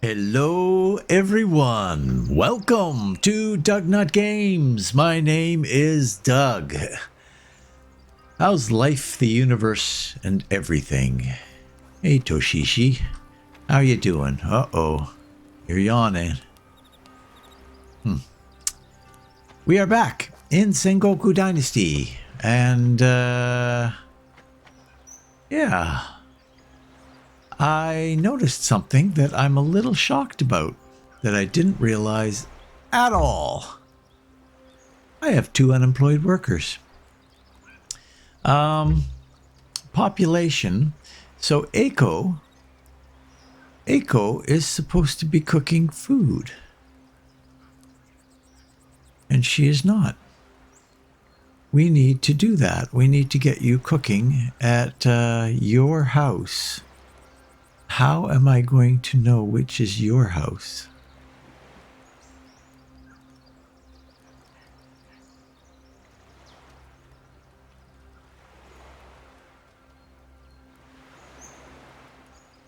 Hello everyone, welcome to DougNutGames. My name is Doug. How's life, the universe, and everything? Hey Toshishi, how you doing? Uh-oh, you're yawning. We are back in Sengoku Dynasty, and yeah. I noticed something that I'm a little shocked about that I didn't realize at all. I have 2 unemployed workers. Population. So Aiko is supposed to be cooking food. And she is not. We need to do that. We need to get you cooking at your house. How am I going to know which is your house?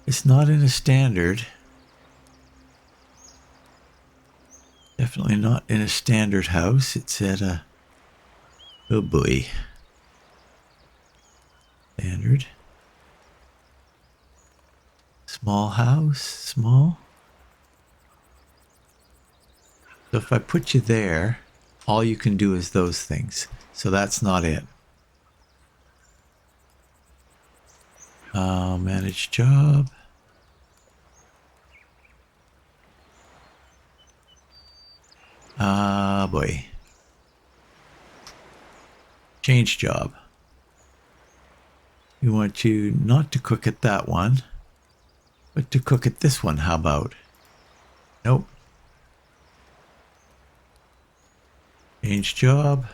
It's not in a standard. Definitely not in a standard house. It's at a... Oh boy. Standard. Small house, small. So if I put you there, all you can do is those things. So that's not it. Manage job. Boy. Change job. You want you not to cook at that one. But to cook at this one, how about? Nope. Change job.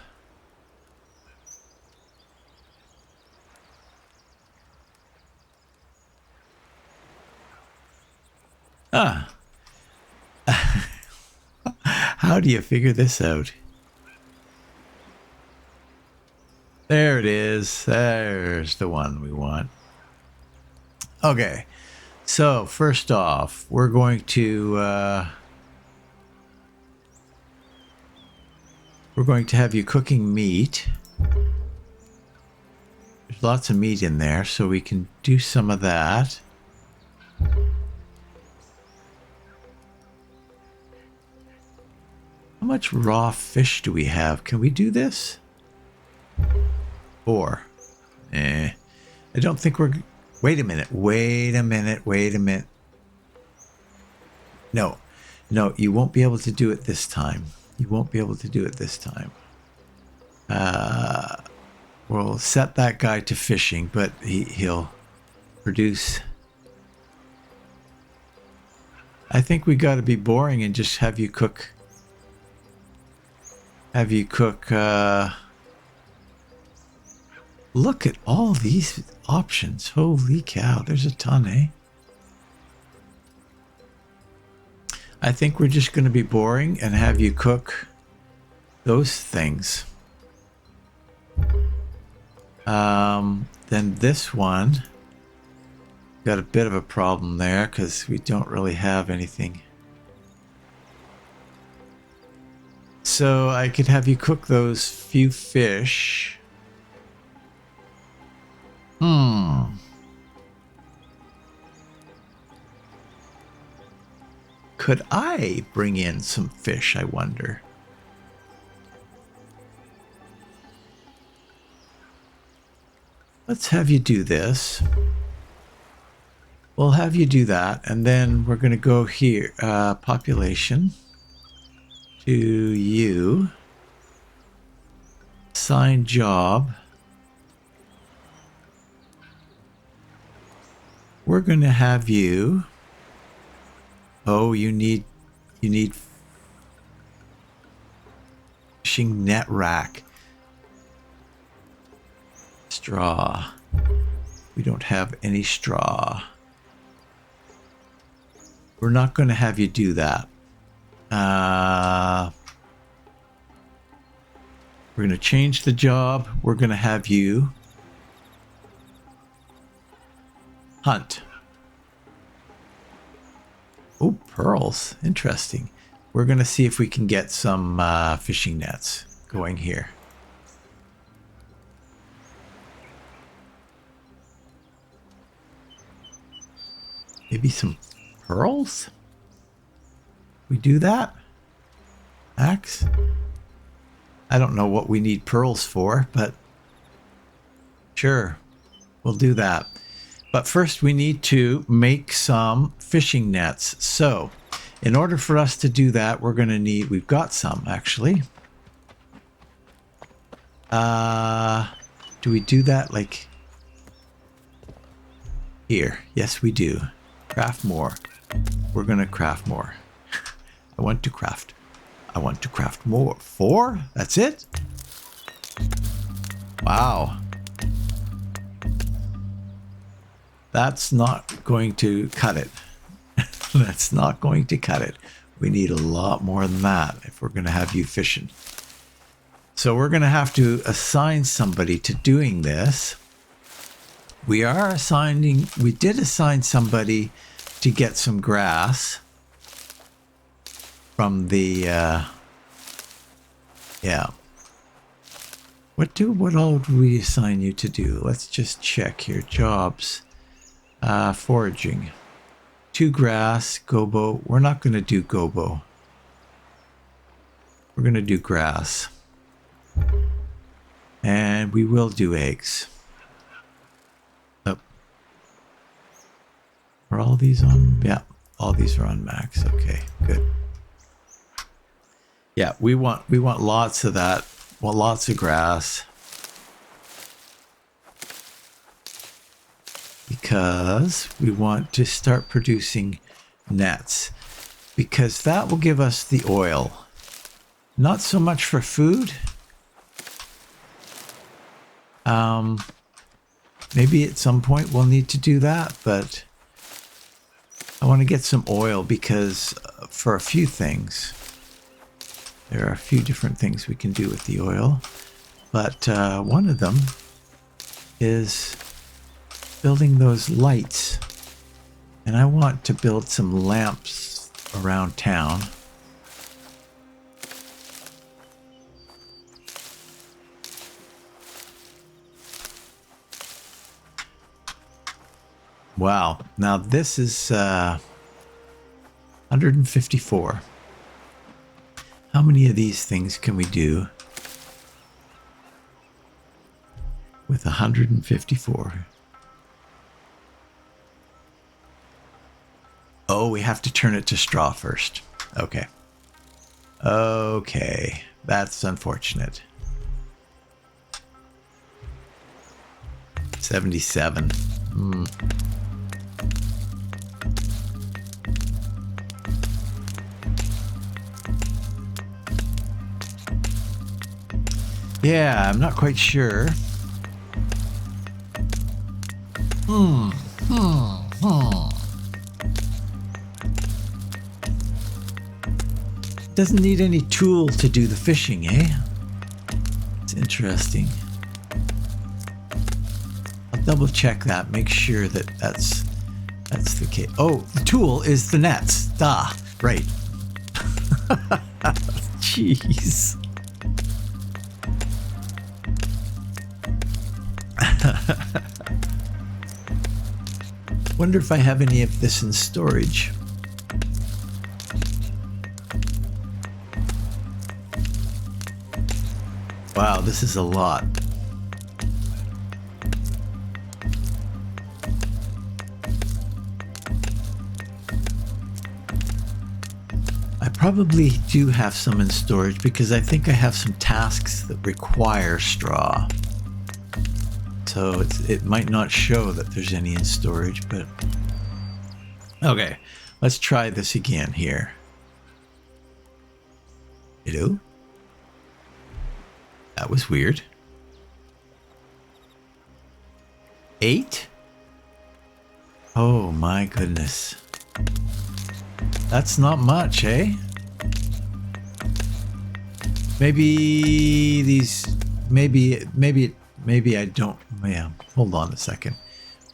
Ah. How do you figure this out? There it is. There's the one we want. Okay. So, first off, we're going to have you cooking meat. There's lots of meat in there, so we can do some of that. How much raw fish do we have? Can we do this? 4. I don't think we're... Wait a minute. No, you won't be able to do it this time. We'll set that guy to fishing, but he'll produce... I think we got to be boring and just have you cook... Look at all these options. Holy cow, there's a ton, eh? I think we're just going to be boring and have you cook those things. Then this one, got a bit of a problem there because we don't really have anything. So I could have you cook those few fish. Could I bring in some fish, I wonder? Let's have you do this. We'll have you do that, and then we're going to go here, population, to you, assign job. We're going to have you... Oh, you need fishing net rack. Straw. We don't have any straw. We're not going to have you do that. We're going to change the job. We're going to have you hunt. Oop. Pearls. Interesting. We're going to see if we can get some fishing nets going here. Maybe some pearls? We do that? Axe? I don't know what we need pearls for, but sure, we'll do that. But first we need to make some fishing nets. So in order for us to do that, we're going to need, we've got some actually. Do we do that like here? Yes, we do. Craft more. We're going to craft more. I want to craft. I want to craft more. 4? That's it? Wow. That's not going to cut it. That's not going to cut it. We need a lot more than that if we're going to have you fishing. So we're going to have to assign somebody to doing this. We did assign somebody to get some grass from the, yeah. What all do we assign you to do? Let's just check here. Jobs, foraging, 2 grass, gobo. We're not going to do gobo. We're going to do grass. And we will do eggs. Oh. Are all these on? Yeah, all these are on max. Okay, good. Yeah, we want lots of that. Well, lots of grass. Because we want to start producing nets. Because that will give us the oil. Not so much for food. Maybe at some point we'll need to do that, but I want to get some oil because for a few things, there are a few different things we can do with the oil, but one of them is building those lights, and I want to build some lamps around town. Wow, now this is 154. How many of these things can we do with 154? Oh, we have to turn it to straw first. Okay. Okay, that's unfortunate. 77. Yeah, I'm not quite sure. Doesn't need any tool to do the fishing, eh? It's interesting. I'll double check that, make sure that that's the case. Oh, the tool is the nets. Right. Jeez. Wonder if I have any of this in storage. Wow, this is a lot. I probably do have some in storage because I think I have some tasks that require straw. So it might not show that there's any in storage, but okay, let's try this again here. Hello? That was weird. 8? Oh my goodness. That's not much, eh? Maybe these, maybe I don't, yeah, hold on a second.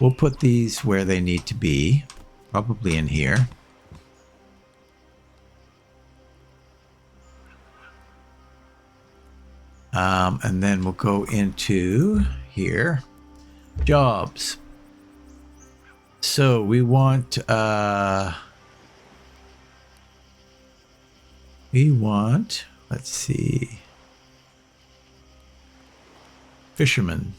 We'll put these where they need to be, probably in here. And then we'll go into here, jobs. So we want, let's see, fisherman.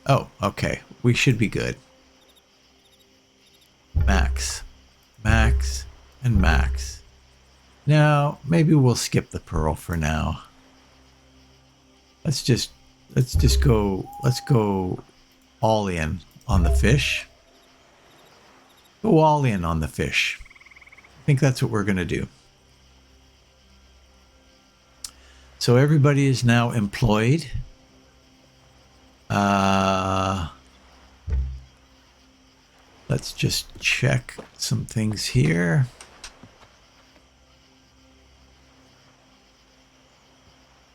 Oh, okay. We should be good. Max, max, and max. Now, maybe we'll skip the pearl for now. Let's go all in on the fish. Go all in on the fish. I think that's what we're going to do. So everybody is now employed. Let's just check some things here.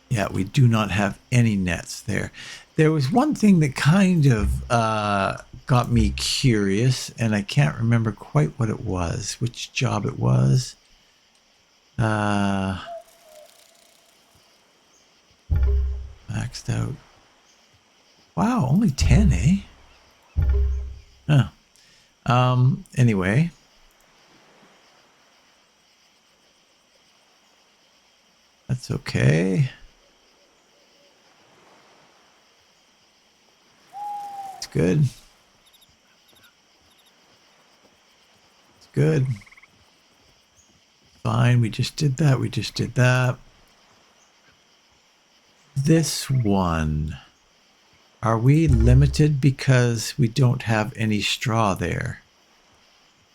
Yeah, we do not have any nets there. There was one thing that kind of got me curious, and I can't remember quite what it was, which job it was. Maxed out. Wow, only 10, eh? Huh. Anyway. That's okay. It's good. It's good. Fine, we just did that. We just did that. This one. Are we limited because we don't have any straw there?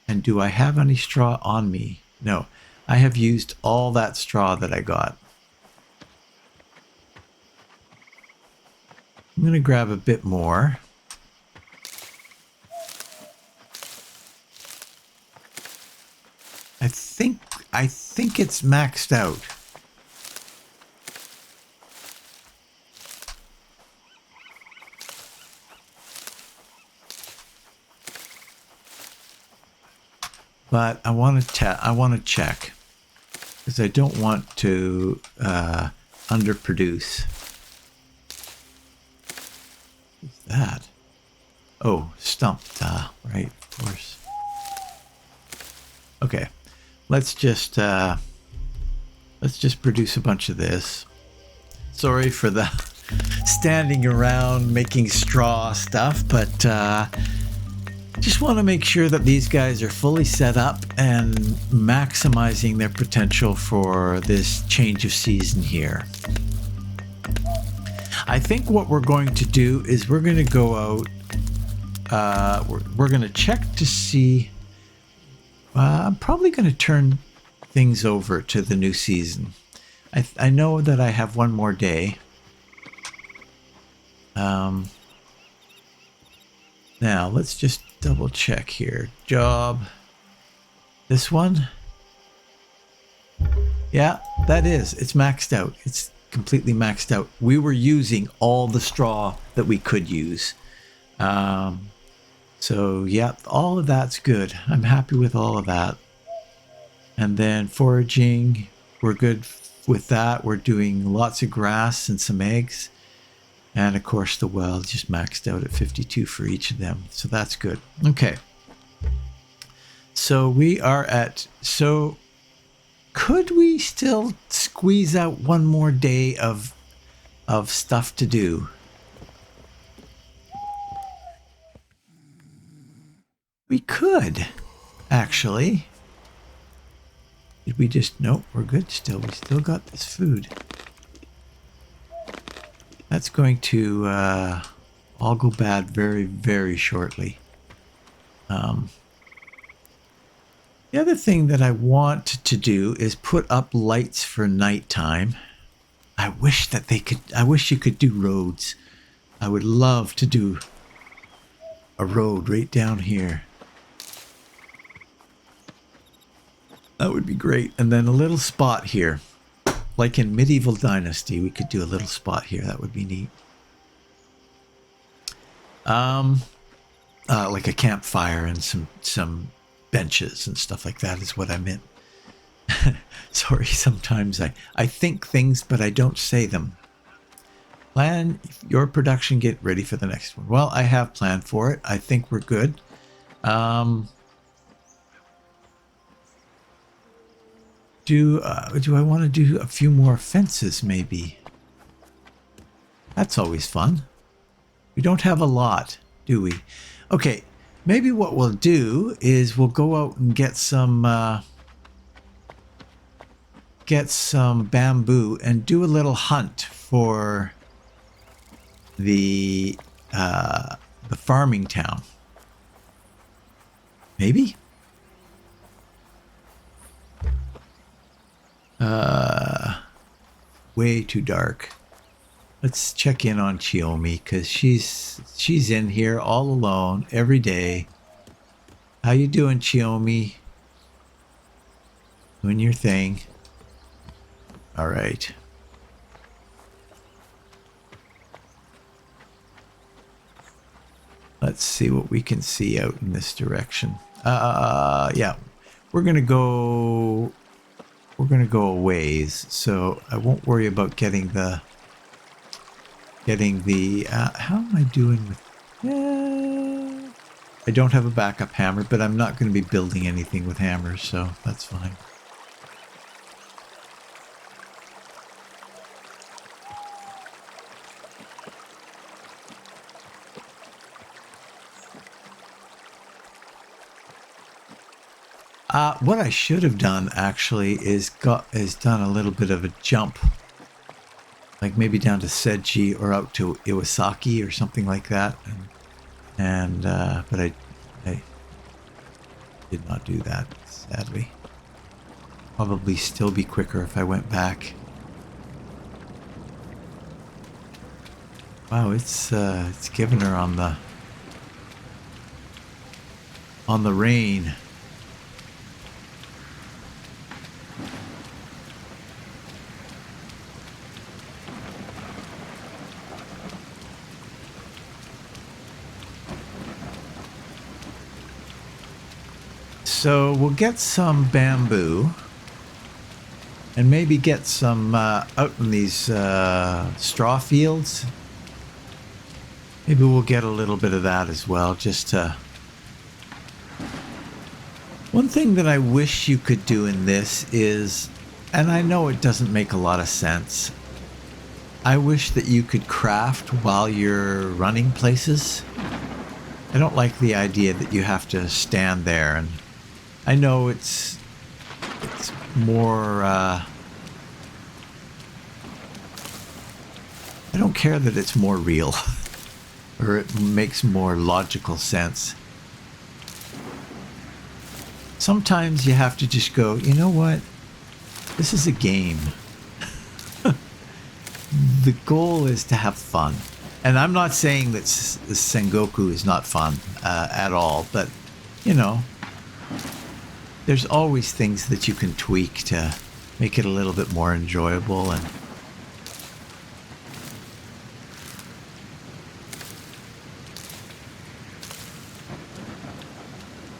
And do I have any straw on me? No, I have used all that straw that I got. I'm going to grab a bit more. I think it's maxed out. But I want to check because I don't want to underproduce. What's that? Oh, stumped. Right, of course. Okay, let's just produce a bunch of this. Sorry for the standing around making straw stuff, but just want to make sure that these guys are fully set up and maximizing their potential for this change of season here. I think what we're going to do is we're going to go out. We're going to check to see. I'm probably going to turn things over to the new season. I know that I have one more day. Now, let's just double check here. Job. This one? Yeah, that is. It's maxed out. It's completely maxed out. We were using all the straw that we could use. So, yeah, all of that's good. I'm happy with all of that. And then foraging, we're good with that. We're doing lots of grass and some eggs. And of course the well just maxed out at 52 for each of them. So that's good. Okay. So we are at, so could we still squeeze out one more day of stuff to do? We could, actually. Did we just, nope, we're good still. We still got this food. That's going to all go bad very, very shortly. The other thing that I want to do is put up lights for nighttime. I wish that they could, I wish you could do roads. I would love to do a road right down here. That would be great. And then a little spot here. Like in Medieval Dynasty, we could do a little spot here. That would be neat. Like a campfire and some benches and stuff like that is what I meant. Sorry, sometimes I think things, but I don't say them. Plan your production, get ready for the next one. Well, I have planned for it. I think we're good. Do I want to do a few more fences, maybe? That's always fun. We don't have a lot, do we? Okay, maybe what we'll do is we'll go out and get some bamboo and do a little hunt for the farming town. Maybe? Way too dark. Let's check in on Chiyomi, because she's in here all alone every day. How you doing, Chiyomi? Doing your thing. All right. Let's see what we can see out in this direction. Yeah, we're gonna go a ways, so I won't worry about getting the how am I doing with I don't have a backup hammer, but I'm not going to be building anything with hammers, so that's fine. What I should have done actually is done a little bit of a jump, like maybe down to Seiji or out to Iwasaki or something like that, but I did not do that, sadly. Probably still be quicker if I went back. Wow, it's giving her on the rain. So we'll get some bamboo and maybe get some out in these straw fields. Maybe we'll get a little bit of that as well, just to... One thing that I wish you could do in this is, and I know it doesn't make a lot of sense, I wish that you could craft while you're running places. I don't like the idea that you have to stand there, and I know it's more, I don't care that it's more real, or it makes more logical sense. Sometimes you have to just go, you know what? This is a game. The goal is to have fun. And I'm not saying that Sengoku is not fun at all, but, you know, there's always things that you can tweak to make it a little bit more enjoyable. And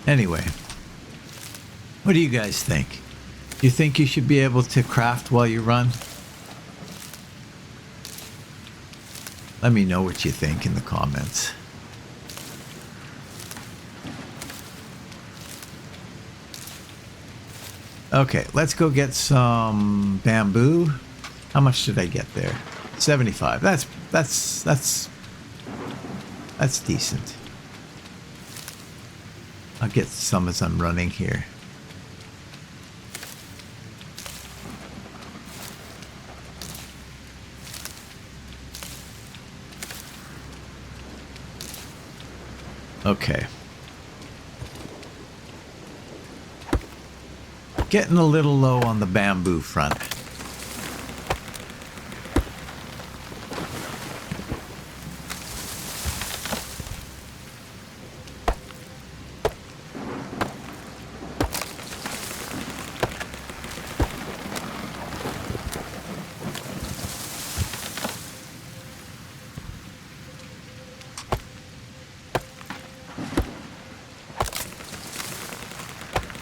anyway, what do you guys think? Do you think you should be able to craft while you run? Let me know what you think in the comments. Okay, let's go get some bamboo. How much did I get there? 75. That's decent. I'll get some as I'm running here. Okay. Getting a little low on the bamboo front.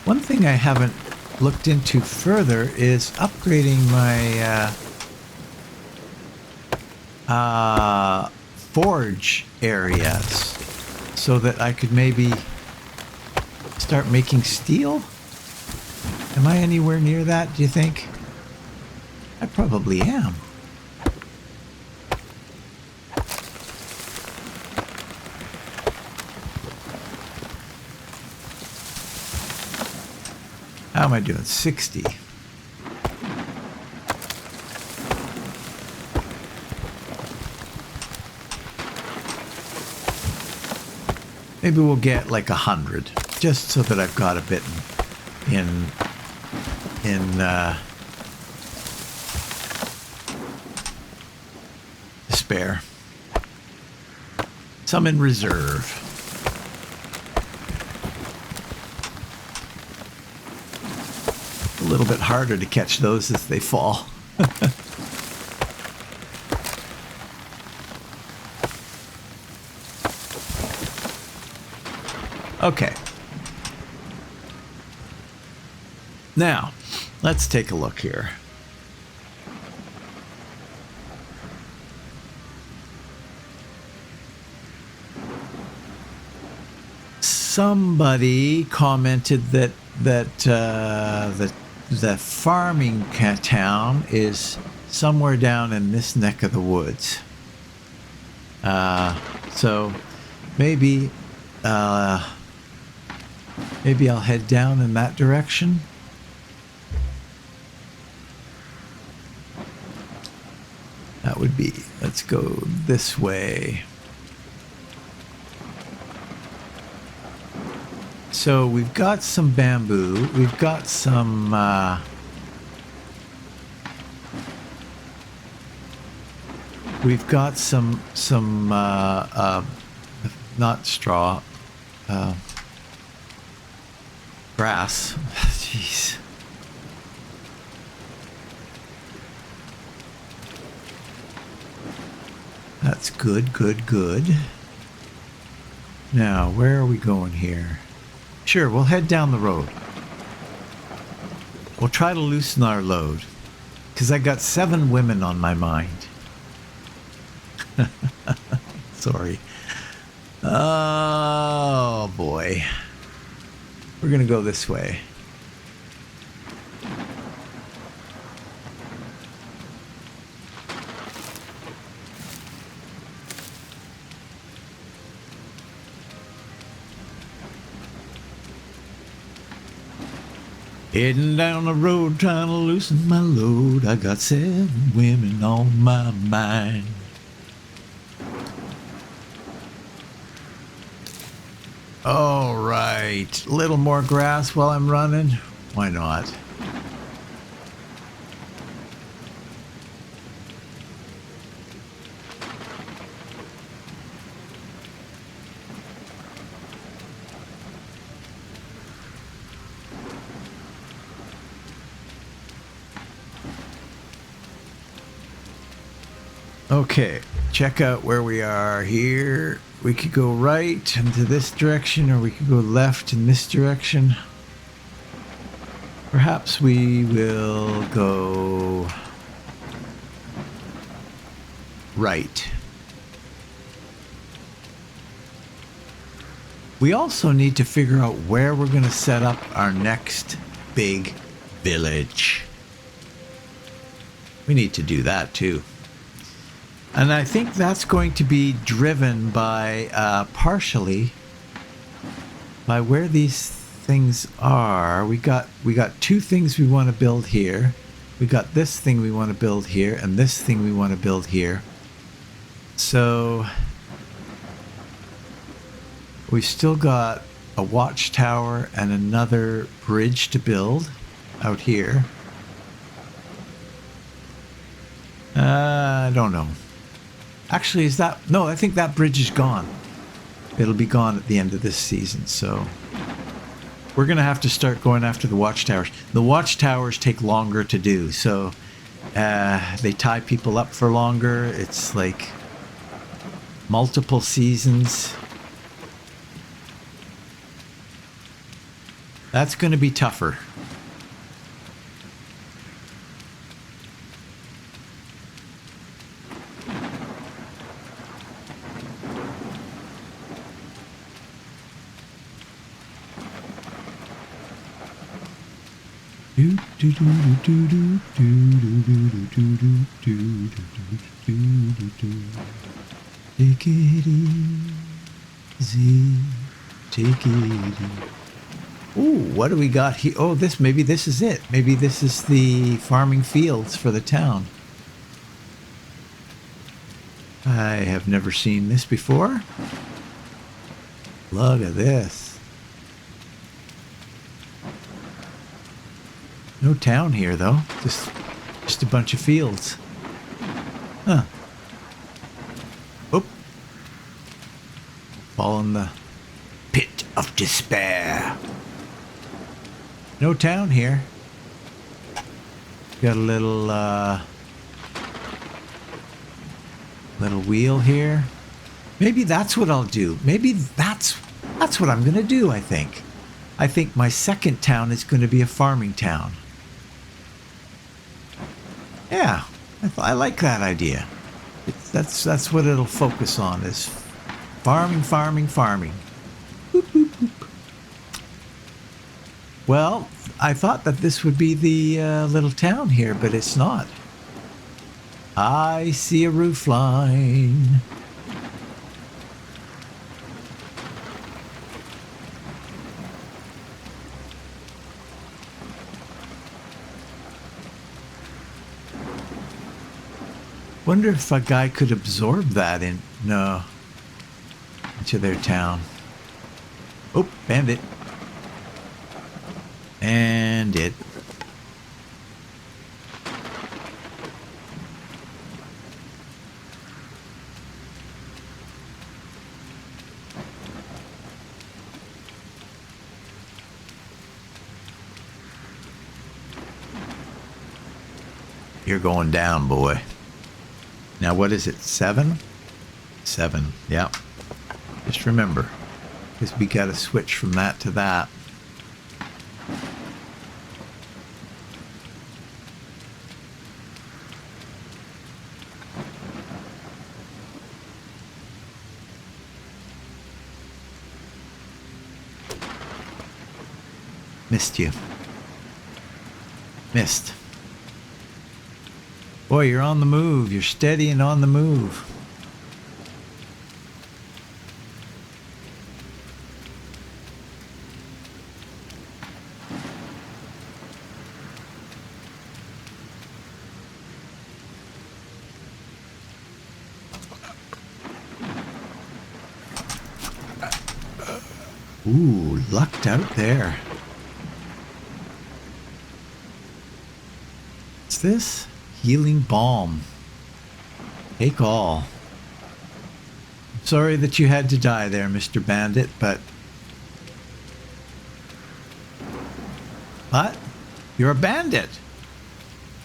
One thing I haven't looked into further is upgrading my forge areas so that I could maybe start making steel. Am I anywhere near that, do you think? I probably am. How am I doing? 60. Maybe we'll get like 100, just so that I've got a bit in spare. Some in reserve. A little bit harder to catch those as they fall. Okay. Now, let's take a look here. Somebody commented that the farming town is somewhere down in this neck of the woods. So maybe maybe I'll head down in that direction. That would be, let's go this way. So we've got some bamboo, we've got some not straw, grass. Jeez. That's good, good, good. Now, where are we going here? Sure, we'll head down the road. We'll try to loosen our load, because I got 7 women on my mind. Sorry. Oh, boy. We're going to go this way. Heading down the road trying to loosen my load. I got 7 women on my mind. All right, a little more grass while I'm running. Why not? Okay, check out where we are here. We could go right into this direction, or we could go left in this direction. Perhaps we will go right. We also need to figure out where we're going to set up our next big village. We need to do that too. And I think that's going to be driven by, partially, by where these things are. We got 2 things we want to build here. We got this thing we want to build here, and this thing we want to build here. So we've still got a watchtower and another bridge to build out here. I don't know. Actually, is that... No, I think that bridge is gone. It'll be gone at the end of this season, so... We're going to have to start going after the watchtowers. The watchtowers take longer to do, so... they tie people up for longer. It's like... multiple seasons. That's going to be tougher. Take it easy. Take it easy. Ooh, what do we got here? Oh, maybe this is it. Maybe this is the farming fields for the town. I have never seen this before. Look at this. No town here, though. Just a bunch of fields. Huh. Oop. Fall in the pit of despair. No town here. Got a little wheel here. Maybe that's what I'll do. Maybe that's what I'm gonna do. I think my second town is going to be a farming town. Yeah, I like that idea. That's what it'll focus on, is farming. Boop, boop, boop. Well, I thought that this would be the little town here, but it's not. I see a roof line. Wonder if a guy could absorb that into their town. Oh, bandit. And it. You're going down, boy. Now, what is it? 7? 7, yeah. Just remember, because we got to switch from that to that. Missed you. Missed. Boy, you're on the move. You're steady and on the move. Ooh, lucked out there. What's this? Healing balm. Take all. Sorry that you had to die there, Mr. Bandit, but... What? You're a bandit!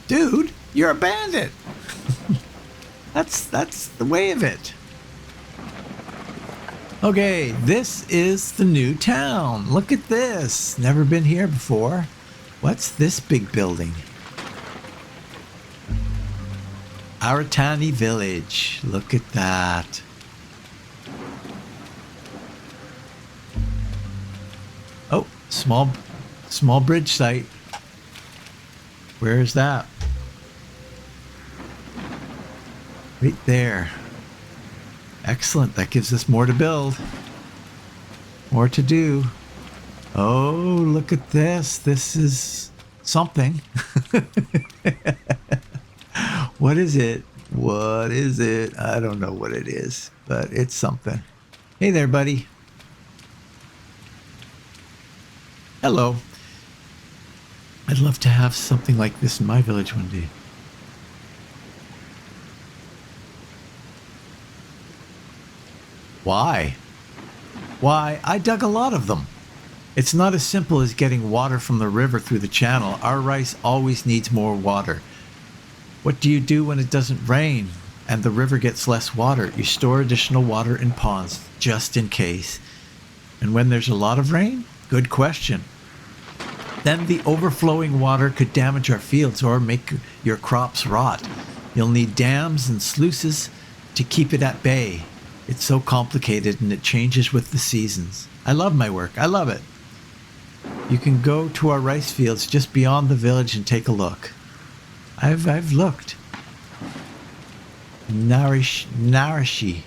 Dude, you're a bandit! That's the way of it. Okay, this is the new town. Look at this. Never been here before. What's this big building? Aratani village. Look at that. Oh, small bridge site. Where is that? Right there. Excellent. That gives us more to build. More to do. Oh, look at this. This is something. What is it? What is it? I don't know what it is, but it's something. Hey there, buddy. Hello. I'd love to have something like this in my village one day. Why? Why, I dug a lot of them. It's not as simple as getting water from the river through the channel. Our rice always needs more water. What do you do when it doesn't rain and the river gets less water? You store additional water in ponds, just in case. And when there's a lot of rain? Good question. Then the overflowing water could damage our fields or make your crops rot. You'll need dams and sluices to keep it at bay. It's so complicated and it changes with the seasons. I love my work. I love it. You can go to our rice fields just beyond the village and take a look. I've looked. Narashi.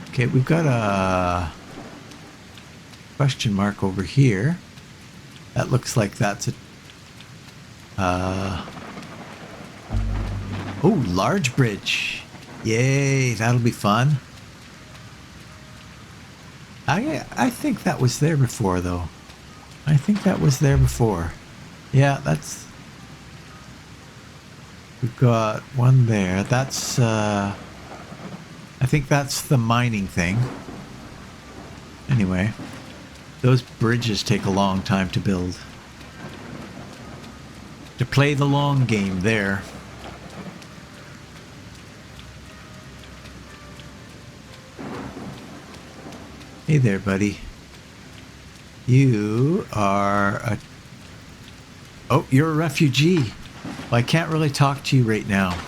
Okay, we've got a question mark over here. That looks like that's a... Oh, large bridge. Yay, that'll be fun. I think that was there before, though. I think that was there before. Yeah, that's... We've got one there. That's, I think that's the mining thing. Anyway, those bridges take a long time to build. To play the long game there. Hey there, buddy. You are a... Oh, you're a refugee. Well, I can't really talk to you right now.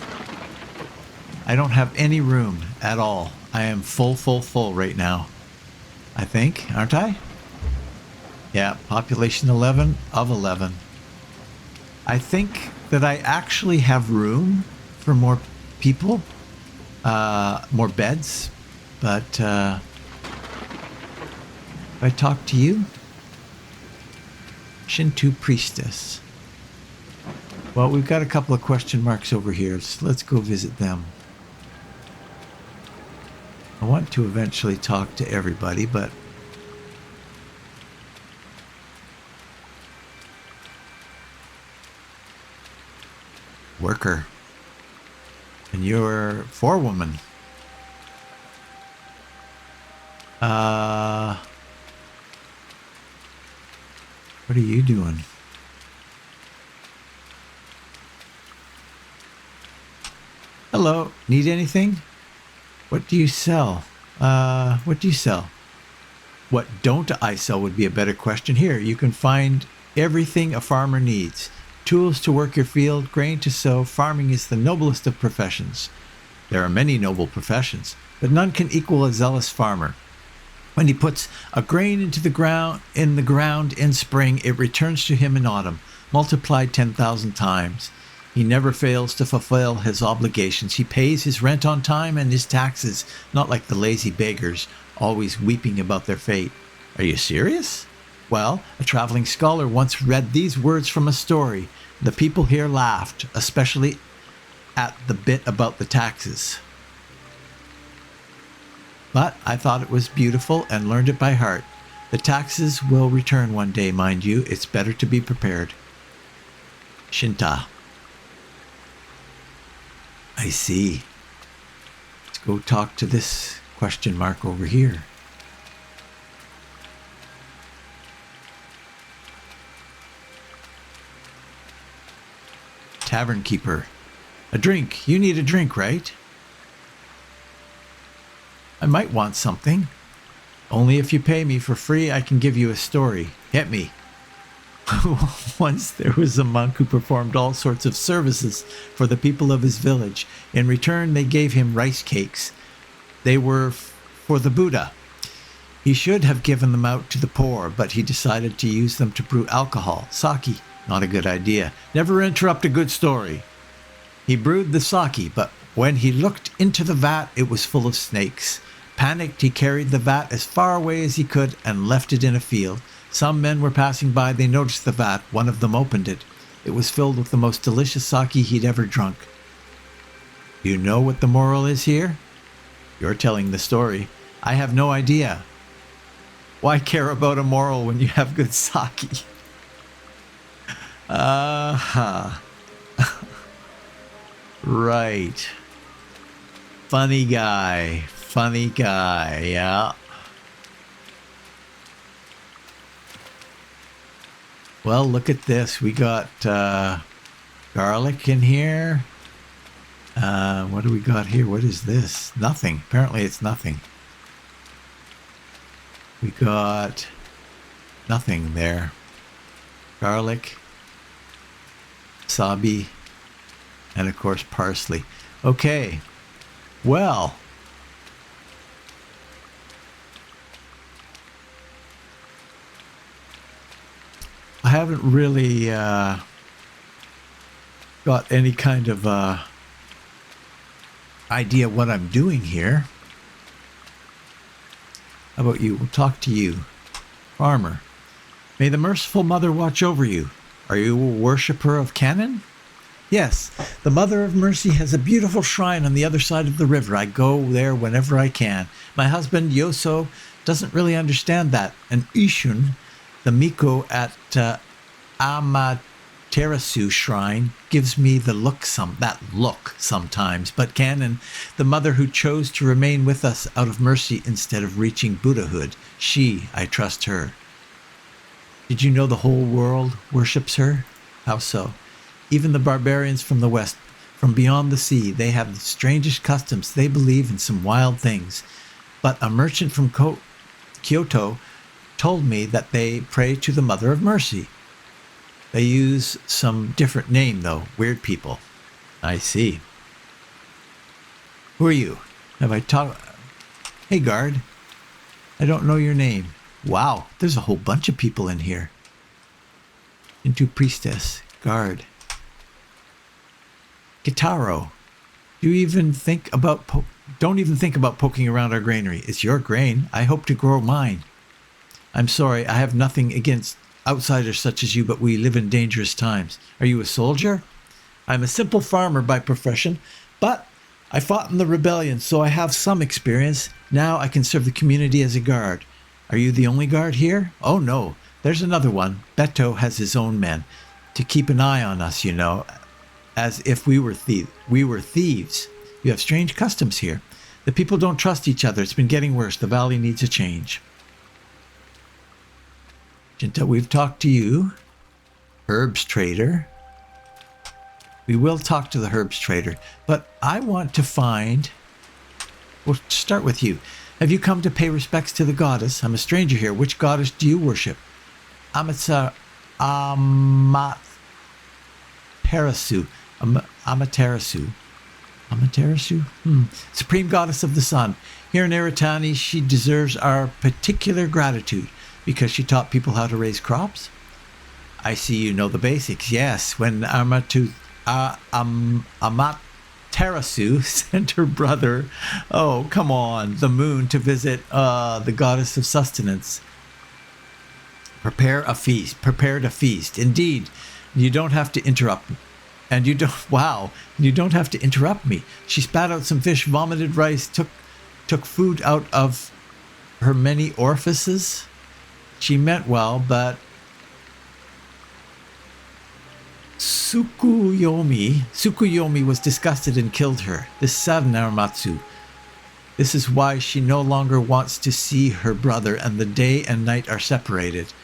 I don't have any room at all. I am full right now. I think, aren't I? Yeah, population 11 of 11. I think that I actually have room for more people, more beds, but if I talk to you, Shinto priestess. Well, we've got a couple of question marks over here, so let's go visit them. I want to eventually talk to everybody, but worker. And you're forewoman. What are you doing? Hello, need anything? What do you sell? What do you sell? What don't I sell would be a better question. Here, you can find everything a farmer needs. Tools to work your field, grain to sow. Farming is the noblest of professions. There are many noble professions, but none can equal a zealous farmer. When he puts a grain into the ground in spring, it returns to him in autumn, multiplied 10,000 times. He never fails to fulfill his obligations. He pays his rent on time and his taxes, not like the lazy beggars, always weeping about their fate. Are you serious? Well, a traveling scholar once read these words from a story. The people here laughed, especially at the bit about the taxes. But I thought it was beautiful and learned it by heart. The taxes will return one day, mind you. It's better to be prepared. Shinta. I see. Let's go talk to this question mark over here. Tavern keeper. A drink. You need a drink, right? I might want something. Only if you pay me for free, I can give you a story. Hit me. Once there was a monk who performed all sorts of services for the people of his village. In return, they gave him rice cakes. They were for the Buddha. He should have given them out to the poor, but he decided to use them to brew alcohol, sake. Not a good idea. Never interrupt a good story. He brewed the sake, but when he looked into the vat, it was full of snakes. Panicked, he carried the vat as far away as he could and left it in a field. Some men were passing by. They noticed the vat. One of them opened it. It was filled with the most delicious sake he'd ever drunk. Do you know what the moral is here? You're telling the story. I have no idea. Why care about a moral when you have good sake? Right. Funny guy, yeah. Well, look at this. We got garlic in here. What do we got here? What is this? Nothing. Apparently it's nothing. We got nothing there. Garlic, wasabi, and of course parsley. Okay, Well, I haven't really got any kind of idea what I'm doing here. How about you? We'll talk to you. Farmer. May the merciful mother watch over you. Are you a worshipper of Canaan? Yes, the Mother of Mercy has a beautiful shrine on the other side of the river. I go there whenever I can. My husband, Yoso, doesn't really understand that. And Ishun, the Miko at Amaterasu shrine, gives me the look sometimes. But Canaan, the mother who chose to remain with us out of mercy instead of reaching Buddhahood, I trust her. Did you know the whole world worships her? How so? Even the barbarians from the west, from beyond the sea, they have the strangest customs. They believe in some wild things. But a merchant from Kyoto told me that they pray to the Mother of Mercy. They use some different name, though. Weird people. I see. Who are you? Have I talked? Hey, guard. I don't know your name. Wow, there's a whole bunch of people in here. Into priestess, guard. Kitaro, don't even think about poking around our granary. It's your grain. I hope to grow mine. I'm sorry, I have nothing against outsiders such as you, but we live in dangerous times. Are you a soldier? I'm a simple farmer by profession, but I fought in the rebellion, so I have some experience. Now I can serve the community as a guard. Are you the only guard here? Oh no, there's another one. Beto has his own men to keep an eye on us, as if we were thieves. You have strange customs here. The people don't trust each other. It's been getting worse. The valley needs a change. Jinta, we've talked to you. Herbs trader. We will talk to the herbs trader, but I want to find... We'll start with you. Have you come to pay respects to the goddess? I'm a stranger here. Which goddess do you worship? Amaterasu. Amaterasu? Supreme goddess of the sun. Here in Aratani, she deserves our particular gratitude because she taught people how to raise crops. I see you know the basics. Yes, when Amaterasu sent her brother, oh, come on, the moon to visit the goddess of sustenance. Prepared a feast. Indeed, you don't have to interrupt me. You don't have to interrupt me. She spat out some fish, vomited rice, took food out of her many orifices. She meant well, but Tsukuyomi was disgusted and killed her. This saddened Naramatsu. This is why she no longer wants to see her brother, and the day and night are separated.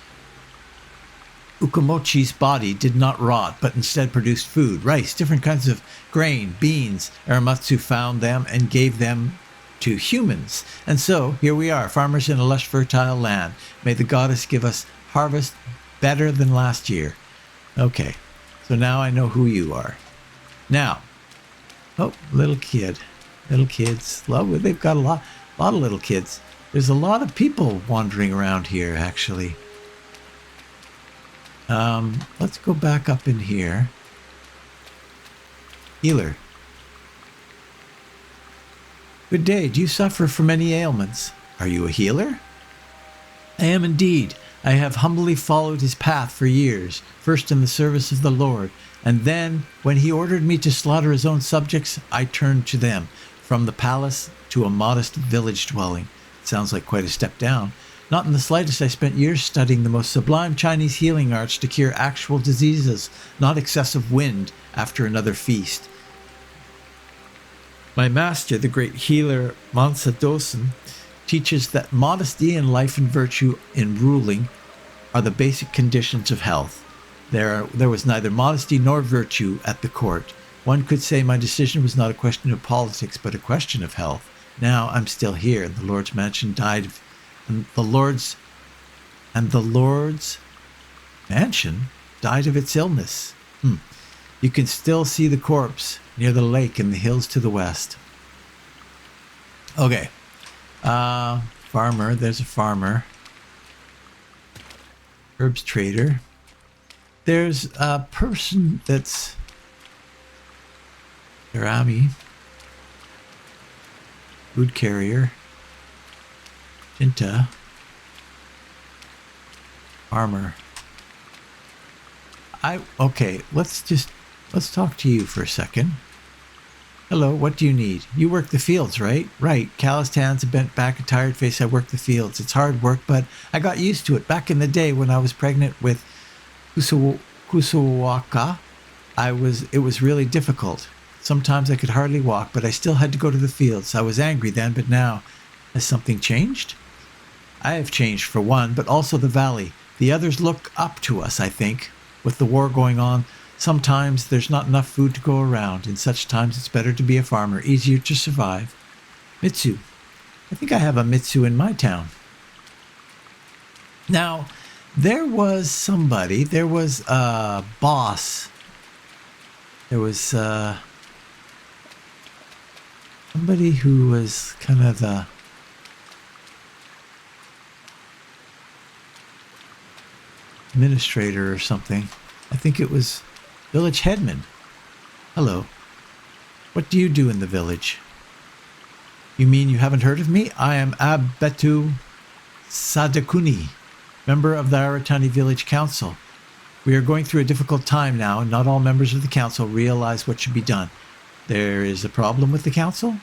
Ukamochi's body did not rot, but instead produced food, rice, different kinds of grain, beans. Aramatsu found them and gave them to humans. And so, here we are, farmers in a lush, fertile land. May the goddess give us harvest better than last year. Okay, so now I know who you are. Now, oh, little kids. They've got a lot of little kids. There's a lot of people wandering around here, actually. Let's go back up in here. Healer. Good day. Do you suffer from any ailments? Are you a healer? I am indeed. I have humbly followed his path for years, first in the service of the Lord, and then, when he ordered me to slaughter his own subjects, I turned to them, from the palace to a modest village dwelling. It sounds like quite a step down. Not in the slightest. I spent years studying the most sublime Chinese healing arts to cure actual diseases, not excessive wind after another feast. My master, the great healer Mansa Dosen, teaches that modesty in life and virtue in ruling are the basic conditions of health. There was neither modesty nor virtue at the court. One could say my decision was not a question of politics, but a question of health. Now I'm still here, and the Lord's mansion died of... And the Lord's mansion died of its illness. You can still see the corpse near the lake in the hills to the west. Okay. Farmer. There's a farmer. Herbs trader. There's a person that's Arami. Food carrier. Jinta. Farmer. Okay, let's talk to you for a second. Hello, what do you need? You work the fields, right? Right. Calloused hands, a bent back, a tired face. I work the fields. It's hard work, but I got used to it. Back in the day when I was pregnant with Kusawaka, it was really difficult. Sometimes I could hardly walk, but I still had to go to the fields. I was angry then, but now, has something changed? I have changed for one, but also the valley. The others look up to us, I think. With the war going on, sometimes there's not enough food to go around. In such times, it's better to be a farmer, easier to survive. Mitsu. I think I have a Mitsu in my town. Now, there was somebody, there was a boss. There was somebody who was kind of the administrator or something. I think it was village headman. Hello. What do you do in the village? You mean you haven't heard of me? I am Abetu Sadakuni, member of the Aratani Village Council. We are going through a difficult time now, and not all members of the council realize what should be done. There is a problem with the council?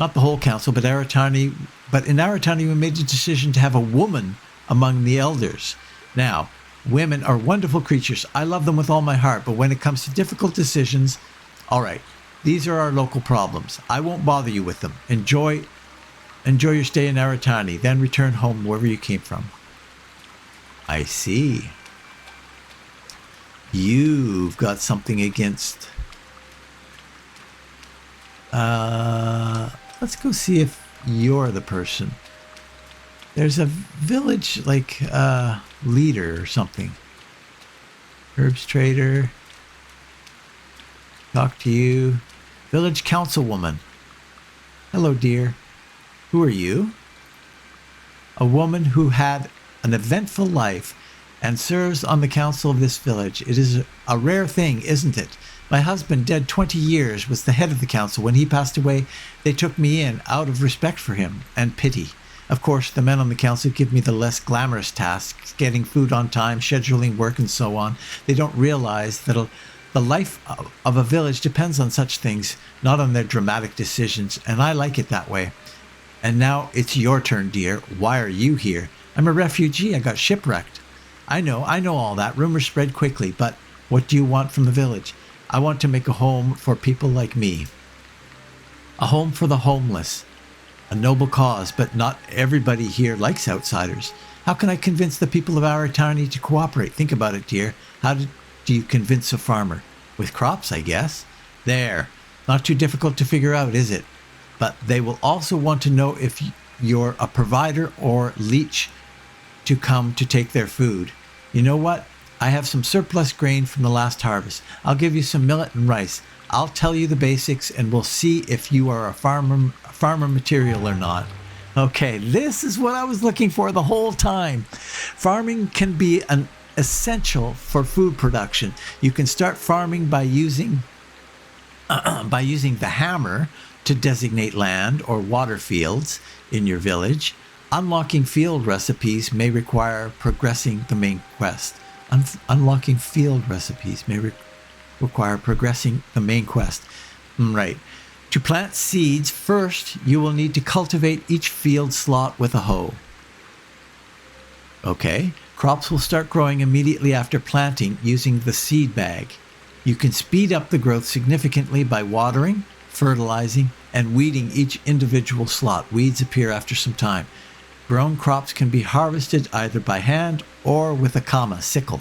Not the whole council, but Aratani. But in Aratani, we made the decision to have a woman among the elders. Now, women are wonderful creatures. I love them with all my heart, but when it comes to difficult decisions, all right, these are our local problems. I won't bother you with them. Enjoy your stay in Aratani, then return home wherever you came from. I see. You've got something against... let's go see if you're the person. There's a village, leader or something. Herbs trader. Talk to you. Village councilwoman. Hello, dear. Who are you? A woman who had an eventful life and serves on the council of this village. It is a rare thing, isn't it? My husband, dead 20 years, was the head of the council. When he passed away, they took me in out of respect for him and pity. Of course, the men on the council give me the less glamorous tasks, getting food on time, scheduling work, and so on. They don't realize that the life of a village depends on such things, not on their dramatic decisions, and I like it that way. And now it's your turn, dear. Why are you here? I'm a refugee. I got shipwrecked. I know all that. Rumors spread quickly, but what do you want from the village? I want to make a home for people like me. A home for the homeless. A noble cause, but not everybody here likes outsiders. How can I convince the people of Aratani to cooperate? Think about it, dear. How do you convince a farmer? With crops, I guess. There. Not too difficult to figure out, is it? But they will also want to know if you're a provider or leech to come to take their food. You know what? I have some surplus grain from the last harvest. I'll give you some millet and rice. I'll tell you the basics, and we'll see if you are a farmer material or not. Okay, this is what I was looking for the whole time. Farming can be an essential for food production. You can start farming by using the hammer to designate land or water fields in your village. Unlocking field recipes may require progressing the main quest. Unlocking field recipes may require progressing the main quest. Right. To plant seeds, first you will need to cultivate each field slot with a hoe. Okay. Crops will start growing immediately after planting using the seed bag. You can speed up the growth significantly by watering, fertilizing, and weeding each individual slot. Weeds appear after some time. Grown crops can be harvested either by hand or with a sickle.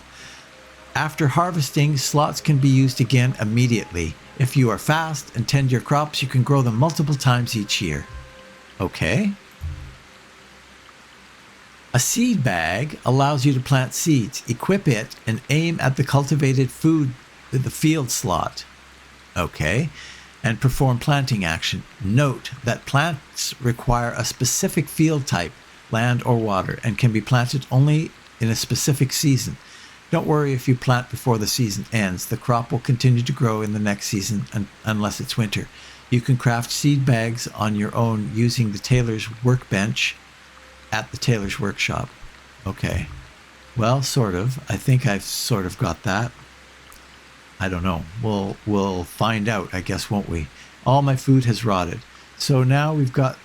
After harvesting, slots can be used again immediately. If you are fast and tend your crops, you can grow them multiple times each year. Okay. A seed bag allows you to plant seeds. Equip it and aim at the cultivated food with the field slot. Okay. and perform planting action. Note that plants require a specific field type, land or water, and can be planted only in a specific season. Don't worry if you plant before the season ends. The crop will continue to grow in the next season unless it's winter. You can craft seed bags on your own using the tailor's workbench at the tailor's workshop. Okay. Well, sort of. I think I've sort of got that. I don't know. We'll find out, I guess, won't we? All my food has rotted. So now we've got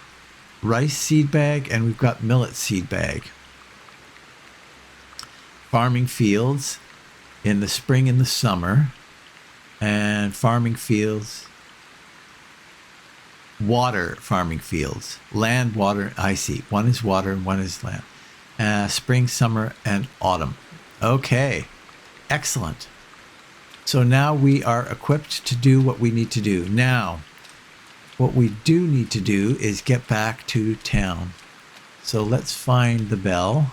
rice seed bag and we've got millet seed bag. Farming fields in the spring and the summer. And farming fields. Water farming fields. Land, water, I see. One is water and one is land. Spring, summer, and autumn. Okay. Excellent. So now we are equipped to do what we need to do. Now, what we do need to do is get back to town. So let's find the bell.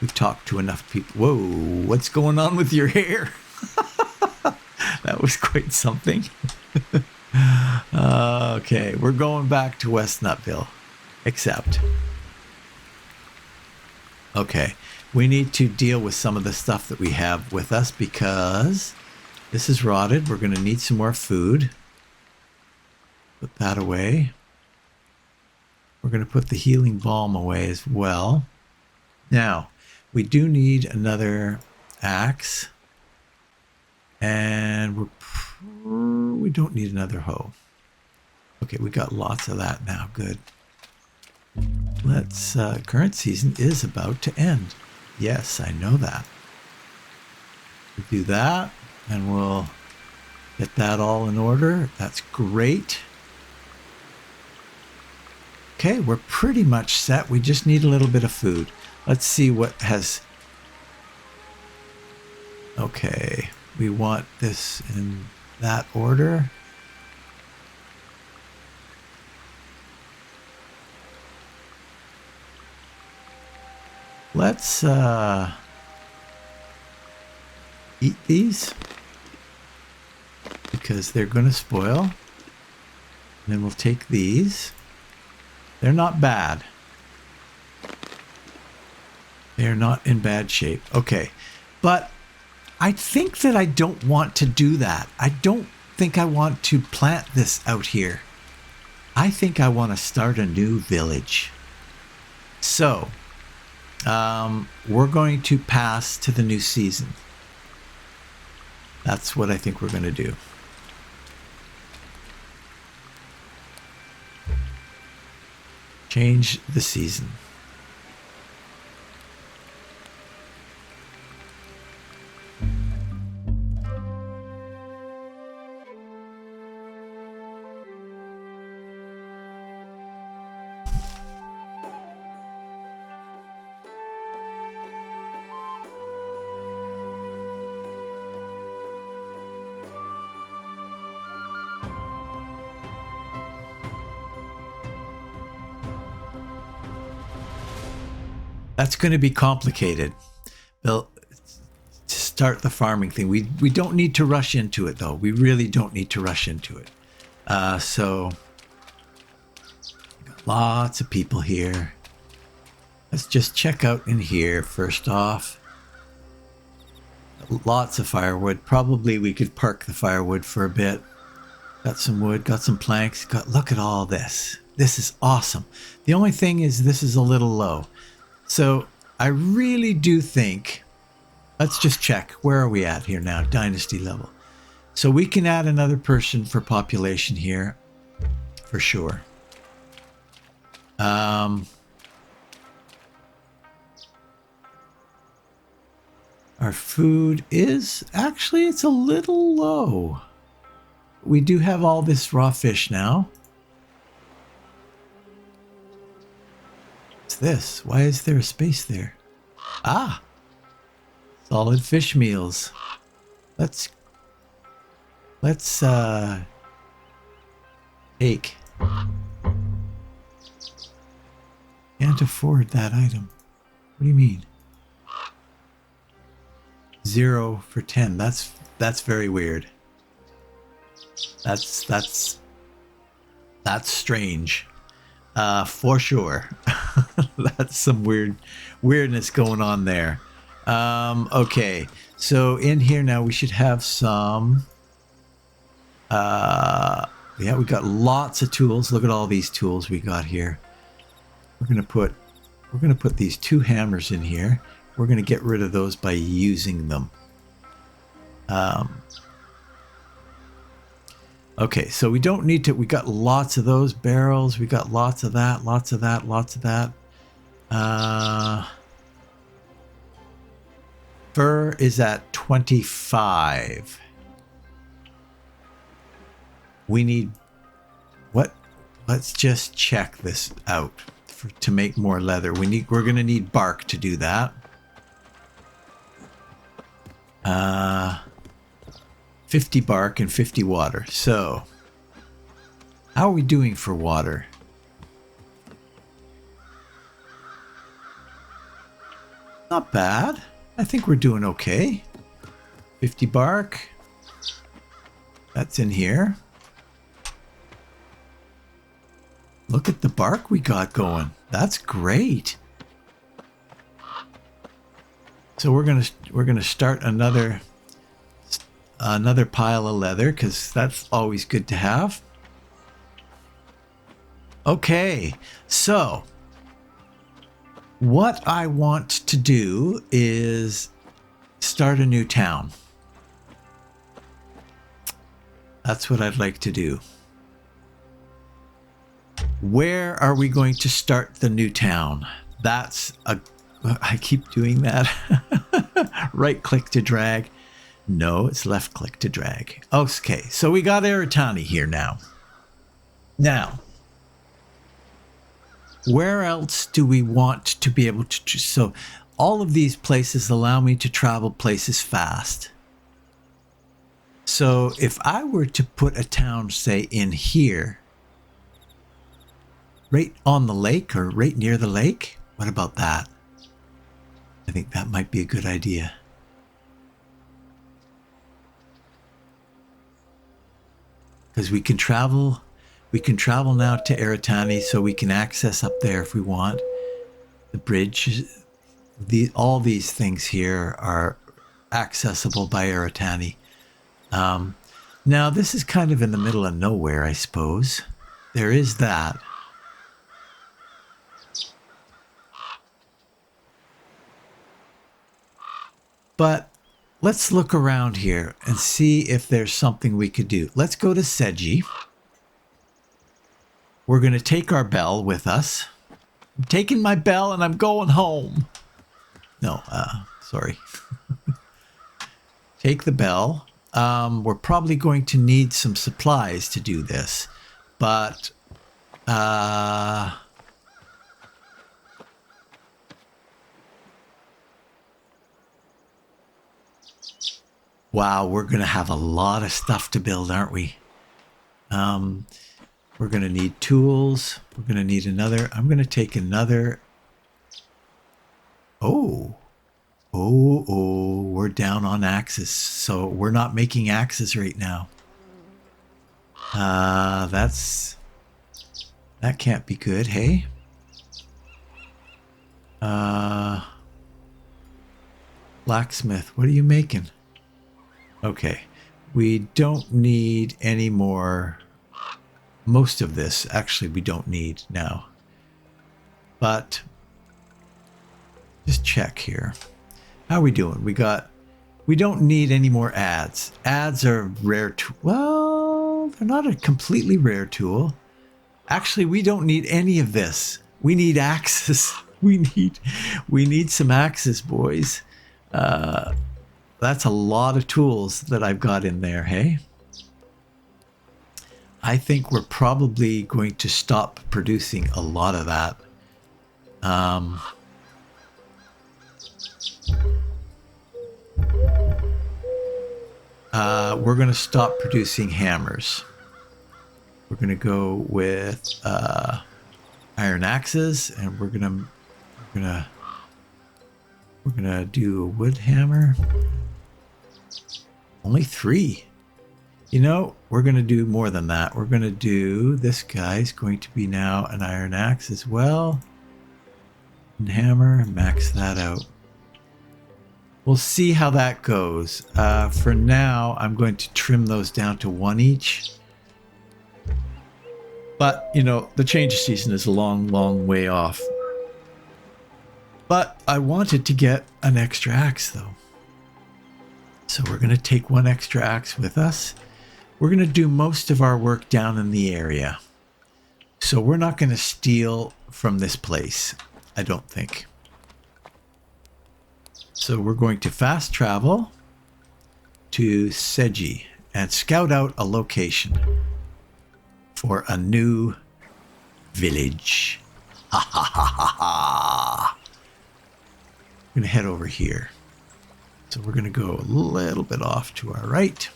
We've talked to enough people. Whoa, what's going on with your hair? That was quite something. Okay, we're going back to West Nutville. Except. Okay, we need to deal with some of the stuff that we have with us because this is rotted. We're going to need some more food. Put that away. We're going to put the healing balm away as well. Now, we do need another axe. And we don't need another hoe. Okay, we got lots of that now. Good. Let's, current season is about to end. Yes, I know that. We'll do that and we'll get that all in order. That's great. Okay, we're pretty much set. We just need a little bit of food. Let's see what has... Okay, we want this in that order. Let's eat these because they're going to spoil. And then we'll take these. They're not bad. They're not in bad shape. Okay, but I think that I don't want to do that. I don't think I want to plant this out here. I think I want to start a new village. So, we're going to pass to the new season. That's what I think we're going to do. Change the season. That's going to be complicated. They'll start the farming thing. We don't need to rush into it, though. We really don't need to rush into it. So, got lots of people here. Let's just check out in here first off. Lots of firewood. Probably we could park the firewood for a bit. Got some wood, got some planks. Look at all this. This is awesome. The only thing is this is a little low. So I really do think, let's just check. Where are we at here now? Dynasty level. So we can add another person for population here for sure. Our food is actually, it's a little low. We do have all this raw fish now. This? Why is there a space there? Ah! Solid fish meals. Let's take. Can't afford that item. What do you mean? 0 for 10. That's very weird. That's strange. For sure. That's some weirdness going on there. Okay, so in here now we should have some. Yeah, we got lots of tools. Look at all these tools we got here. We're gonna put these 2 hammers in here. We're gonna get rid of those by using them. Okay, so we don't need to. We got lots of those barrels. We got lots of that. Lots of that. Lots of that. Fur is at 25. We need what? Let's just check this out to make more leather. We're gonna need bark to do that. 50 bark and 50 water. So, how are we doing for water? Not bad. I think we're doing okay. 50 bark. That's in here. Look at the bark we got going. That's great. So we're gonna start another pile of leather, because that's always good to have. Okay, so what I want to do is start a new town. That's what I'd like to do. Where are we going to start the new town? I keep doing that. Right click to drag. No, it's left click to drag. Okay, so we got Aratani here now. Now, where else do we want to be able to... So all of these places allow me to travel places fast. So if I were to put a town, say, in here, right on the lake or right near the lake, what about that? I think that might be a good idea. Because we can travel now to Aratani, so we can access up there if we want. The bridge, all these things here are accessible by Aratani. Now this is kind of in the middle of nowhere, I suppose. There is that. But let's look around here and see if there's something we could do. Let's go to Seji. We're going to take our bell with us. I'm taking my bell and I'm going home. No, sorry. Take the bell. We're probably going to need some supplies to do this. But... wow, we're going to have a lot of stuff to build, aren't we? We're going to need tools. We're going to need another. I'm going to take another. Oh, we're down on axes. So we're not making axes right now. That can't be good, hey? Blacksmith, what are you making? Okay, we don't need any more. Most of this, actually, we don't need now. But just check here. How are we doing? We don't need any more ads. Ads are rare. Well, they're not a completely rare tool. Actually, we don't need any of this. We need axes. We need some axes, boys. That's a lot of tools that I've got in there, hey? I think we're probably going to stop producing a lot of that. We're going to stop producing hammers. We're going to go with iron axes, and we're gonna do a wood hammer. Only 3. You know, we're going to do more than that. We're going to do, this guy's going to be now an iron axe as well. And hammer, max that out. We'll see how that goes. For now, I'm going to trim those down to 1 each. But, you know, the change of season is a long, long way off. But I wanted to get an extra axe, though. So we're going to take 1 extra axe with us. We're going to do most of our work down in the area. So we're not going to steal from this place, I don't think. So we're going to fast travel to Seji and scout out a location for a new village. Ha ha ha ha ha. I'm going to head over here. So we're going to go a little bit off to our right.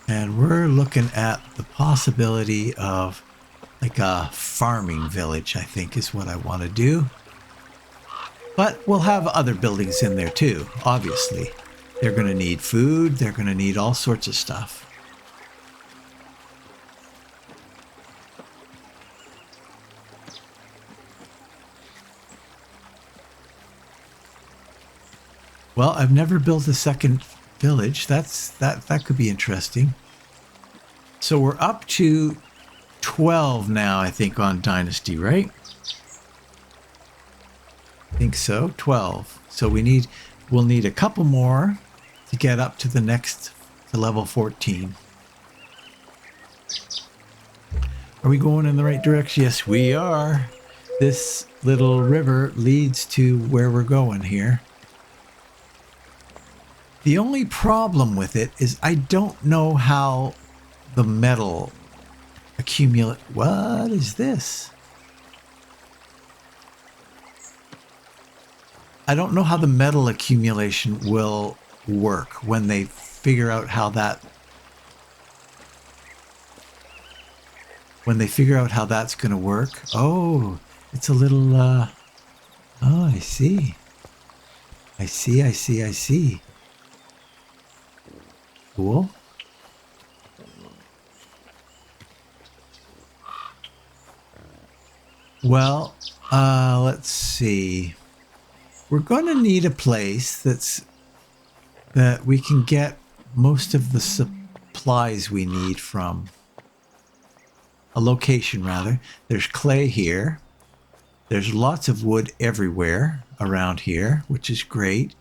And we're looking at the possibility of like a farming village, I think is what I want to do. But we'll have other buildings in there too, obviously. They're going to need food. They're going to need all sorts of stuff. Well, I've never built a second village. That could be interesting. So we're up to 12 now, I think, on Dynasty, right? I think so. 12. So we'll need a couple more to get up to the next, to level 14. Are we going in the right direction? Yes, we are. This little river leads to where we're going here. The only problem with it is I don't know how the metal accumulate. What is this? I don't know how the metal accumulation will work when they figure out how that. When they figure out how that's going to work. Oh, it's a little. Oh, I see. I see. Cool. Well, let's see. We're going to need a place that we can get most of the supplies we need from. A location, rather. There's clay here. There's lots of wood everywhere around here, which is great,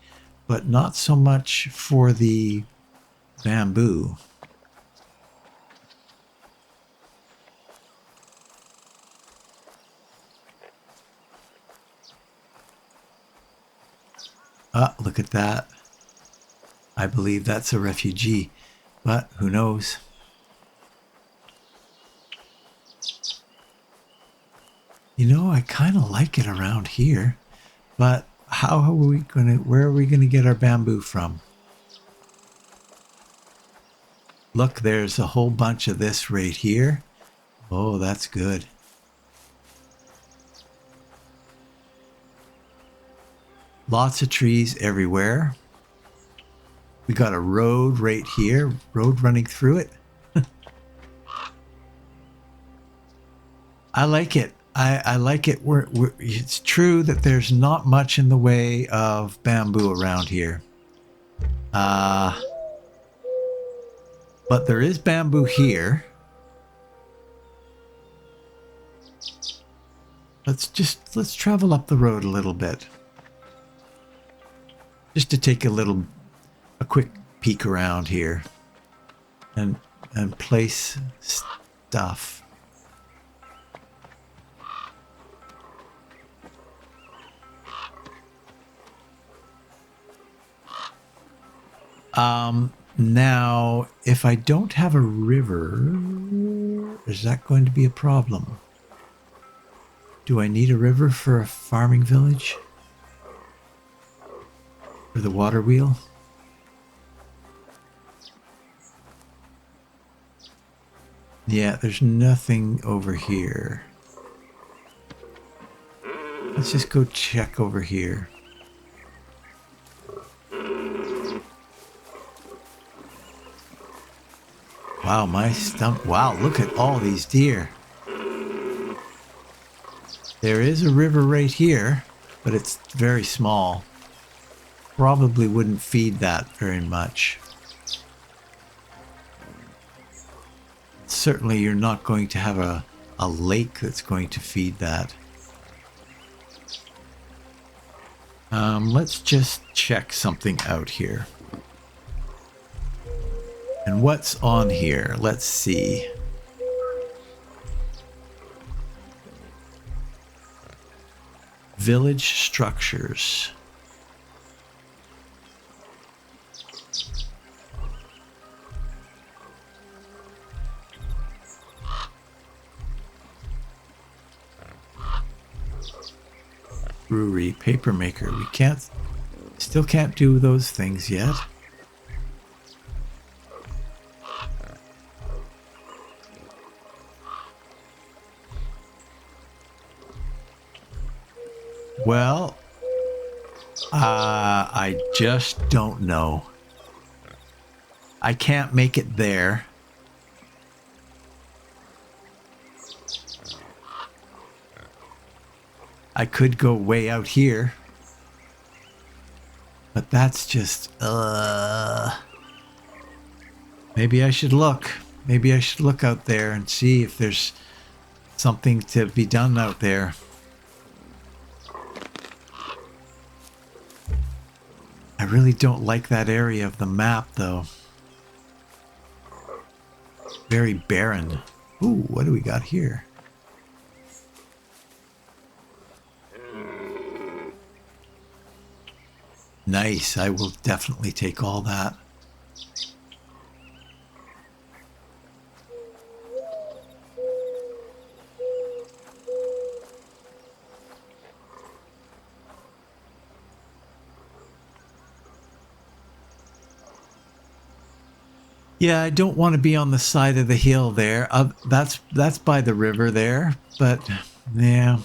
but not so much for the bamboo. Ah, look at that. I believe that's a refugee, but who knows? You know, I kind of like it around here, but where are we going to get our bamboo from? Look, there's a whole bunch of this right here. Oh, that's good. Lots of trees everywhere. We got a road right here, road running through it. I like it. I like it. It's true that there's not much in the way of bamboo around here. But there is bamboo here. Let's travel up the road a little bit. Just to take a quick peek around here. And place stuff. Now, if I don't have a river, is that going to be a problem? Do I need a river for a farming village? For the water wheel? Yeah, there's nothing over here. Let's just go check over here. Wow, my stump. Wow, look at all these deer. There is a river right here, but it's very small. Probably wouldn't feed that very much. Certainly you're not going to have a lake that's going to feed that. Let's just check something out here. And what's on here? Let's see. Village structures. Brewery, paper maker. We still can't do those things yet. Well, I just don't know. I can't make it there. I could go way out here. But that's just, maybe I should look. Maybe I should look out there and see if there's something to be done out there. I really don't like that area of the map, though. Very barren. Ooh, what do we got here? Nice. I will definitely take all that. Yeah, I don't want to be on the side of the hill there. That's by the river there, but yeah.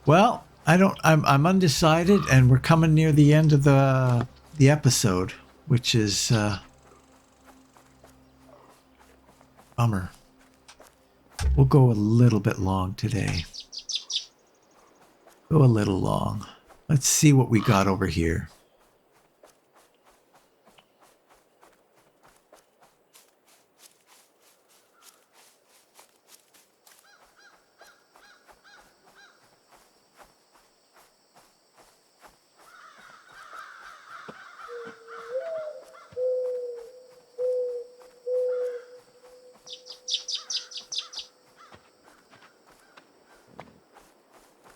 Well, I'm undecided, and we're coming near the end of the episode, which is bummer. We'll go a little bit long today. Go a little long. Let's see what we got over here.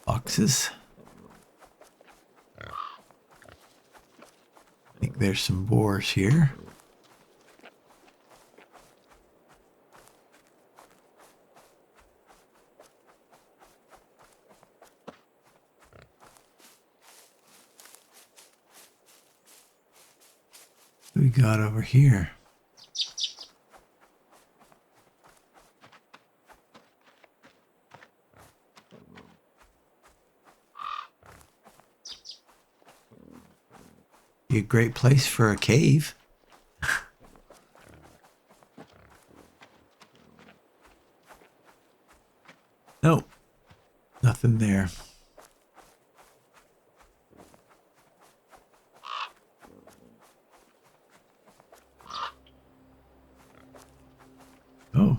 Boxes. I think there's some boars here. What do we got over here? Be a great place for a cave. Nope. Nothing there. Oh.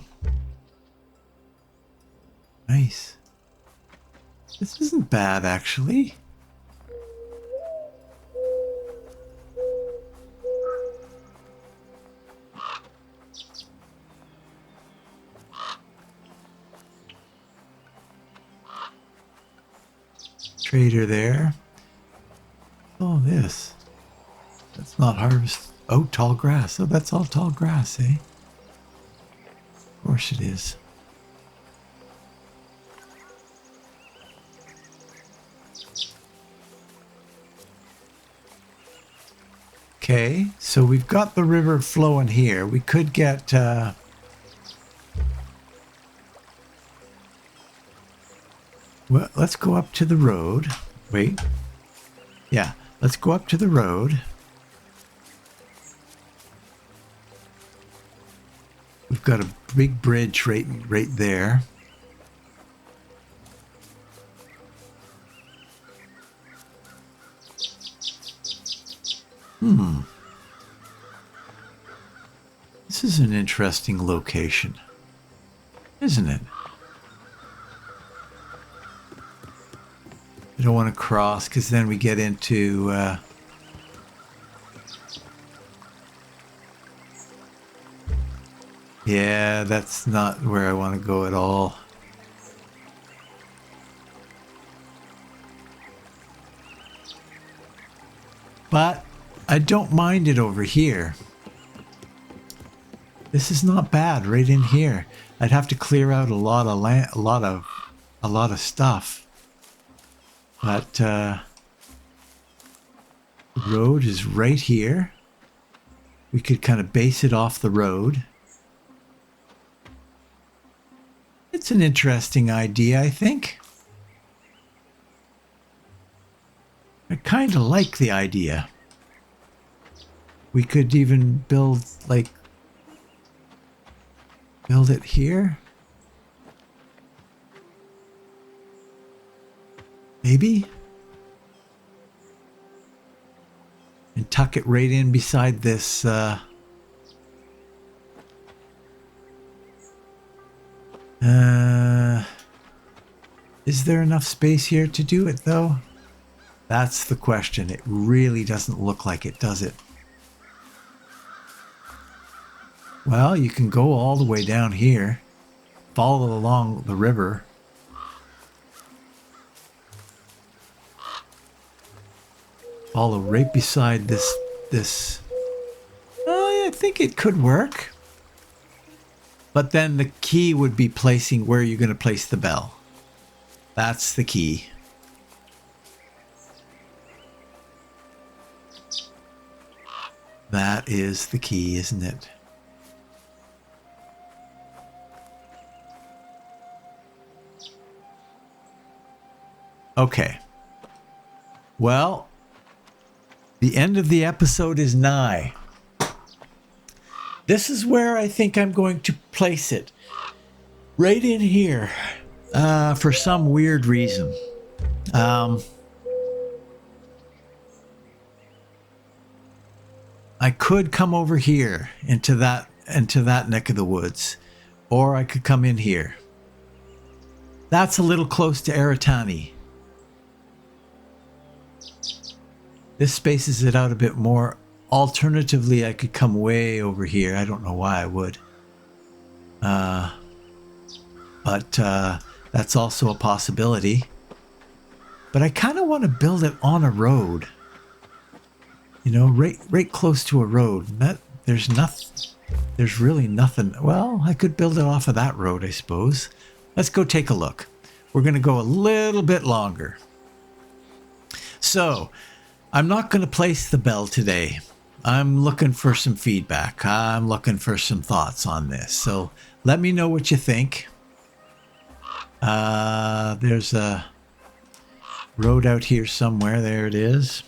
Nice. This isn't bad, actually. Trader there. Oh, this. That's not harvest. Oh, tall grass. Oh, that's all tall grass, eh? Of course it is. Okay, so we've got the river flowing here. We could get... well, let's go up to the road. Wait. Yeah, let's go up to the road. we've got a big bridge right there. This is an interesting location, isn't it? I don't want to cross because then we get into yeah, that's not where I want to go at all. But I don't mind it over here. This is not bad right in here. I'd have to clear out a lot of land, a lot of stuff. But the road is right here. We could kind of base it off the road. It's an interesting idea, I think. I kind of like the idea. We could even build it here. Maybe. And tuck it right in beside this is there enough space here to do it though? That's the question. It really doesn't look like it, does it? Well, you can go all the way down here, follow along the river. Follow right beside this. I think it could work. But then the key would be placing where you're going to place the bell. That's the key. That is the key, isn't it? Okay. Well, the end of the episode is nigh. This is where I think I'm going to place it. Right in here. For some weird reason. I could come over here into that neck of the woods. Or I could come in here. That's a little close to Aratani. This spaces it out a bit more. Alternatively, I could come way over here. I don't know why I would. But that's also a possibility. But I kind of want to build it on a road. You know, right close to a road. There's really nothing. Well, I could build it off of that road, I suppose. Let's go take a look. We're going to go a little bit longer. So, I'm not going to place the bell today. I'm looking for some feedback. I'm looking for some thoughts on this. So let me know what you think. There's a road out here somewhere. There it is.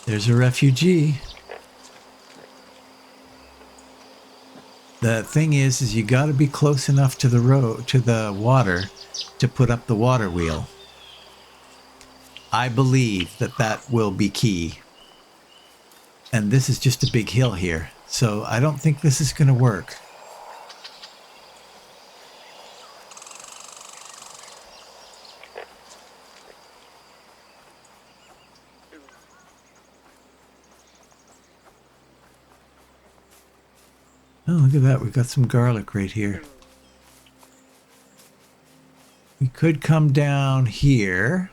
There's a refugee. The thing is you got to be close enough to the road, to the water, to put up the water wheel. I believe that will be key. And this is just a big hill here, so I don't think this is going to work. Oh, look at that. We've got some garlic right here. We could come down here.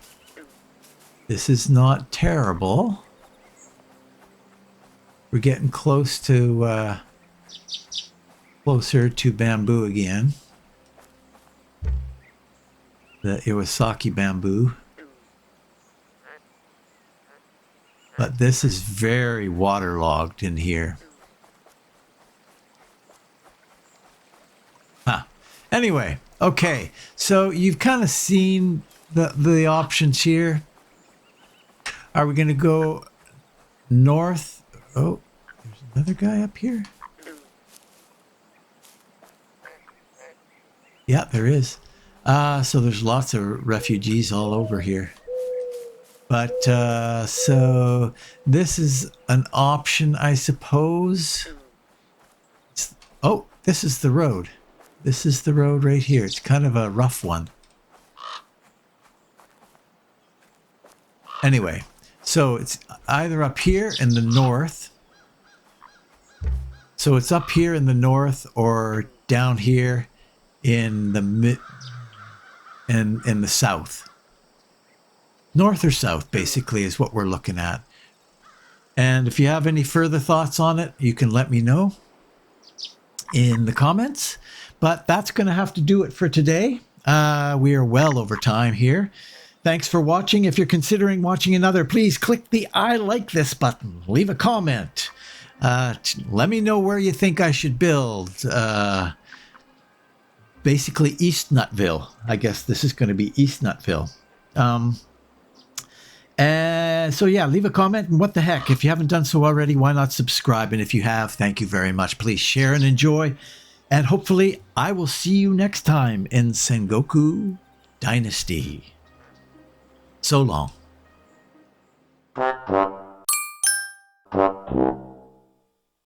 This is not terrible. We're getting close to, closer to bamboo again. The Iwasaki bamboo. But this is very waterlogged in here. Anyway, okay. So you've kind of seen the options here. Are we going to go north? Oh, there's another guy up here. Yeah, there is. So there's lots of refugees all over here. But so this is an option, I suppose. Oh, this is the road. This is the road right here. It's kind of a rough one. Anyway, so it's either up here in the north. So it's up here in the north or down here in the in the south. North or south, basically, is what we're looking at. And if you have any further thoughts on it, you can let me know in the comments. But that's going to have to do it for today. We are well over time here. Thanks for watching. If you're considering watching another, please click the I like this button. Leave a comment. Let me know where you think I should build. Basically East Nutville. I guess this is going to be East Nutville. So yeah, leave a comment. And what the heck, if you haven't done so already, why not subscribe? And if you have, thank you very much. Please share and enjoy. And hopefully I will see you next time in Sengoku Dynasty. So long.